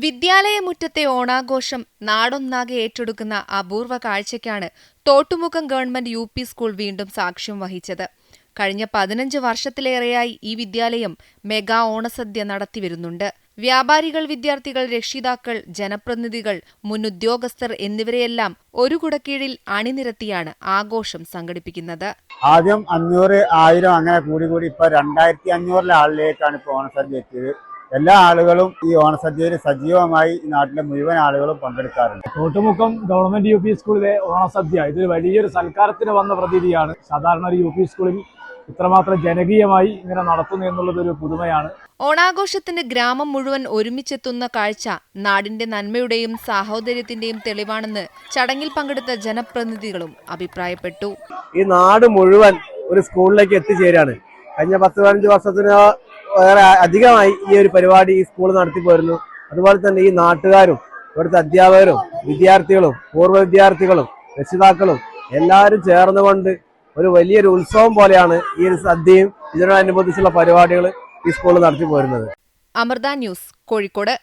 വിദ്യാലയമുറ്റത്തെ ഓണാഘോഷം നാടൊന്നാകെ ഏറ്റെടുക്കുന്ന അപൂർവ കാഴ്ചയ്ക്കാണ് തോട്ടുമുഖം ഗവൺമെന്റ് യു.പി. സ്കൂൾ വീണ്ടും സാക്ഷ്യം വഹിച്ചത്. കഴിഞ്ഞ 15 വർഷത്തിലേറെയായി ഈ വിദ്യാലയം മെഗാ ഓണസദ്യ നടത്തിവരുന്നുണ്ട്. വ്യാപാരികൾ, വിദ്യാർത്ഥികൾ, രക്ഷിതാക്കൾ, ജനപ്രതിനിധികൾ, മുൻ ഉദ്യോഗസ്ഥർ എന്നിവരെയെല്ലാം ഒരു കുടക്കീഴിൽ അണിനിരത്തിയാണ് ആഘോഷം സംഘടിപ്പിക്കുന്നത്. ആദ്യം 500, 1000 അങ്ങനെ കൂടി ഇപ്പൊ 2500 ആളിലേക്കാണ് ഇപ്പോൾ ഓണസദ്യ എത്തിയത്. എല്ലാ ആളുകളും ഈ ഓണസദ്യയിൽ സജീവമായി നാട്ടിലെ മുഴുവൻ ആളുകളും പങ്കെടുക്കാറുണ്ട്. Thottumukham government UP. സ്കൂളിലെ ഓണസദ്യ ഇത് വലിയൊരു സൽക്കാരത്തിന് വന്ന പ്രതീതിയാണ്. സാധാരണ ഒരു യു.പി. സ്കൂളിൽ ഇത്രമാത്രം ജനകീയമായി ഇങ്ങനെ നടത്തുന്നു എന്നുള്ളതൊരു പുതുമയാണ്. ഓണാഘോഷത്തിന് ഗ്രാമം മുഴുവൻ ഒരുമിച്ചെത്തുന്ന കാഴ്ച നാടിന്റെ നന്മയുടെയും സാഹോദര്യത്തിന്റെയും തെളിവാണെന്ന് ചടങ്ങിൽ പങ്കെടുത്ത ജനപ്രതിനിധികളും അഭിപ്രായപ്പെട്ടു. ഈ നാട് മുഴുവൻ ഒരു സ്കൂളിലേക്ക് എത്തിച്ചേരാണ്. കഴിഞ്ഞ 10-15 വർഷത്തിന് വേറെ അധികമായി ഈ ഒരു പരിപാടി ഈ സ്കൂൾ നടത്തി പോരുന്നു. അതുപോലെ തന്നെ ഈ നാട്ടുകാരും ഇവിടുത്തെ അധ്യാപകരും വിദ്യാർത്ഥികളും പൂർവ്വ വിദ്യാർത്ഥികളും രക്ഷിതാക്കളും എല്ലാവരും ചേർന്നുകൊണ്ട് ഒരു വലിയൊരു ഉത്സവം പോലെയാണ് ഈ ഒരു സദ്യയും ഇതിനോടനുബന്ധിച്ചുള്ള പരിപാടികൾ ഈ സ്കൂളിൽ നടത്തി പോരുന്നത്. അമൃത ന്യൂസ്, കോഴിക്കോട്.